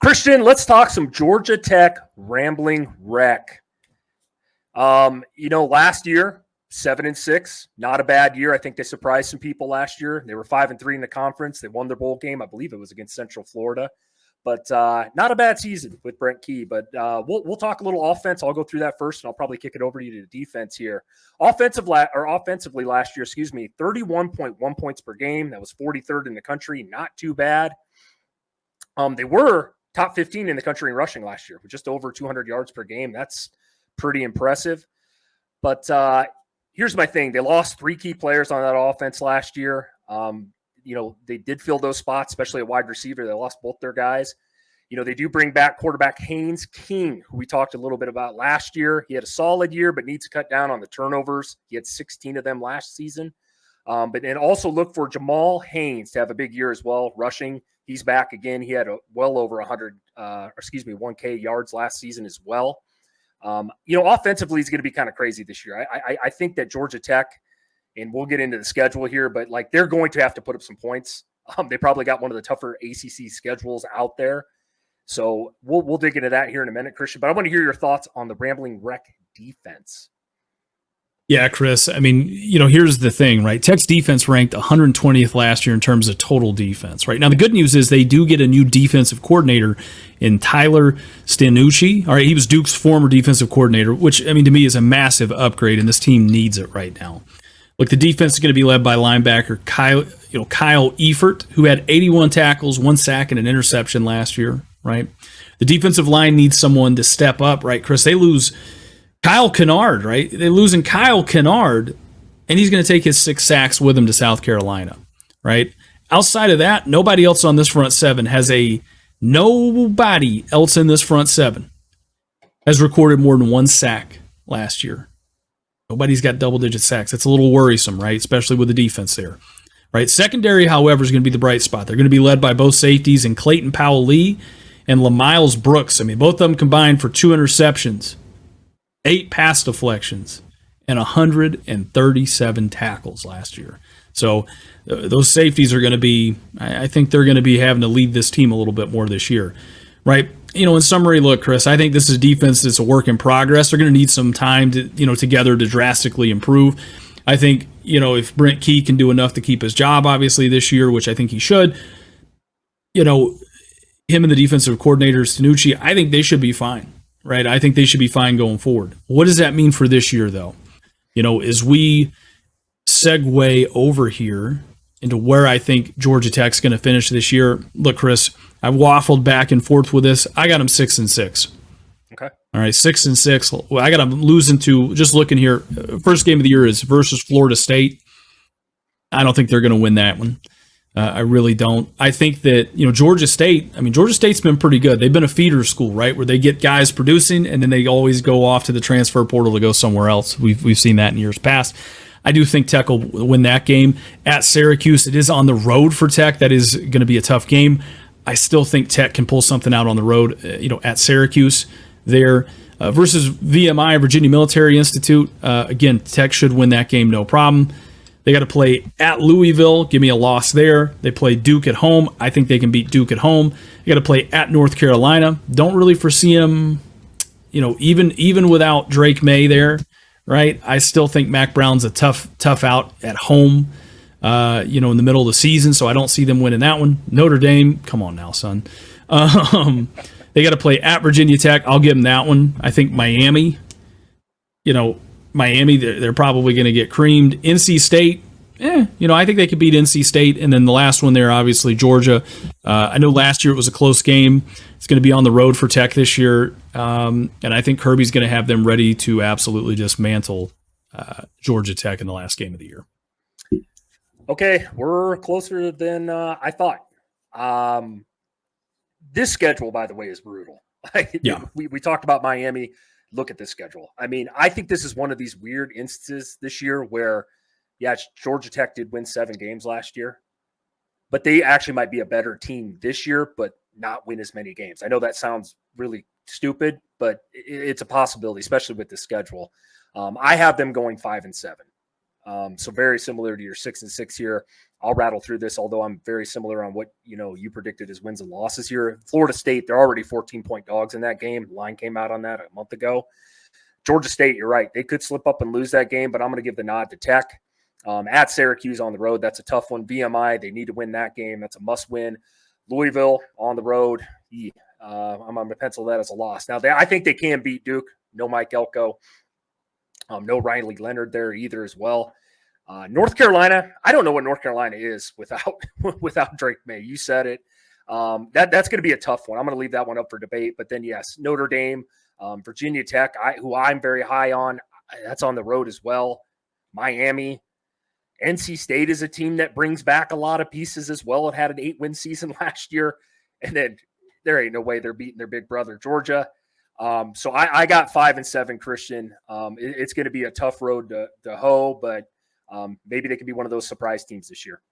Christian, let's talk some Georgia Tech Rambling Wreck. Last year, 7-6, not a bad year. I think they surprised some people last year. They were 5-3 in the conference. They won their bowl game. I believe it was against Central Florida. But not a bad season with Brent Key. But we'll talk a little offense. I'll go through that first, and I'll probably kick it over to you to defense here. Offensively last year, 31.1 points per game. That was 43rd in the country. Not too bad. They were top 15 in the country in rushing last year with just over 200 yards per game. That's pretty impressive. But here's my thing. They lost 3 key players on that offense last year. They did fill those spots, especially at wide receiver. They lost both their guys. They do bring back quarterback Haynes King, who we talked a little bit about last year. He had a solid year, but needs to cut down on the turnovers. He had 16 of them last season. But then also look for Jamal Haynes to have a big year as well, rushing. He's back again. He had well over 1K yards last season as well. Offensively, he's going to be kind of crazy this year. I think that Georgia Tech, and we'll get into the schedule here, but they're going to have to put up some points. They probably got one of the tougher ACC schedules out there. So we'll dig into that here in a minute, Christian. But I want to hear your thoughts on the Rambling Wreck defense. Yeah, Chris. I mean, here's the thing, right? Tech's defense ranked 120th last year in terms of total defense, right? Now, the good news is they do get a new defensive coordinator in Tyler Stanucci. All right, he was Duke's former defensive coordinator, which, to me is a massive upgrade, and this team needs it right now. Look, the defense is going to be led by linebacker Kyle Eifert, who had 81 tackles, 1 sack, and an interception last year, right? The defensive line needs someone to step up, right, Chris? They lose Kyle Kennard, right? They're losing Kyle Kennard, and he's going to take his 6 sacks with him to South Carolina, right? Outside of that, nobody else on this front seven has recorded more than 1 sack last year. Nobody's got double-digit sacks. That's a little worrisome, right? Especially with the defense there, right? Secondary, however, is going to be the bright spot. They're going to be led by both safeties and Clayton Powell-Lee and LaMiles Brooks. Both of them combined for 2 interceptions, 8 pass deflections, and 137 tackles last year. So those safeties are going to be, I think they're going to be having to lead this team a little bit more this year, right? In summary, look, Chris, I think this is a defense that's a work in progress. They're going to need some time to, together to drastically improve. I think, if Brent Key can do enough to keep his job, obviously, this year, which I think he should, him and the defensive coordinator, Stanucci, I think they should be fine, right? I think they should be fine going forward. What does that mean for this year, though? As we segue over here into where I think Georgia Tech's going to finish this year, look, Chris, I've waffled back and forth with this. I got them 6-6. Okay. All right, 6-6. Well, I got them losing to, just looking here, first game of the year is versus Florida State. I don't think they're going to win that one. I really don't. I think that, Georgia State's been pretty good. They've been a feeder school, right, where they get guys producing and then they always go off to the transfer portal to go somewhere else. We've seen that in years past. I do think Tech will win that game. At Syracuse, it is on the road for Tech. That is going to be a tough game. I still think Tech can pull something out on the road, at Syracuse there. Versus VMI, Virginia Military Institute. Again, Tech should win that game, no problem. They got to play at Louisville. Give me a loss there. They play Duke at home. I think they can beat Duke at home. They got to play at North Carolina. Don't really foresee them, even without Drake May there, right? I still think Mac Brown's a tough out at home. In the middle of the season, so I don't see them winning that one. Notre Dame, come on now, son. They got to play at Virginia Tech. I'll give them that one. I think Miami, they're probably going to get creamed. NC State, I think they could beat NC State. And then the last one there, obviously, Georgia. I know last year it was a close game. It's going to be on the road for Tech this year. And I think Kirby's going to have them ready to absolutely dismantle Georgia Tech in the last game of the year. Okay, we're closer than I thought. This schedule, by the way, is brutal. Yeah. We talked about Miami. Look at this schedule. I think this is one of these weird instances this year where, Georgia Tech did win 7 games last year, but they actually might be a better team this year, but not win as many games. I know that sounds really stupid, but it's a possibility, especially with the schedule. I have them going 5-7. So very similar to your 6-6 here. I'll rattle through this, although I'm very similar on what you predicted as wins and losses here. Florida State, they're already 14-point dogs in that game. The line came out on that a month ago. Georgia State, you're right. They could slip up and lose that game, but I'm going to give the nod to Tech. At Syracuse on the road, that's a tough one. VMI, they need to win that game. That's a must-win. Louisville on the road, I'm going to pencil that as a loss. Now, I think they can beat Duke. No Mike Elko. No Riley Leonard there either as well. North Carolina, I don't know what North Carolina is without Drake May. You said it. That's going to be a tough one. I'm going to leave that one up for debate. But then, yes, Notre Dame, Virginia Tech, who I'm very high on, that's on the road as well. Miami, NC State is a team that brings back a lot of pieces as well. It had an 8-win season last year, and then there ain't no way they're beating their big brother, Georgia. So I got 5 and 7, Christian. It's going to be a tough road to hoe, but maybe they could be one of those surprise teams this year.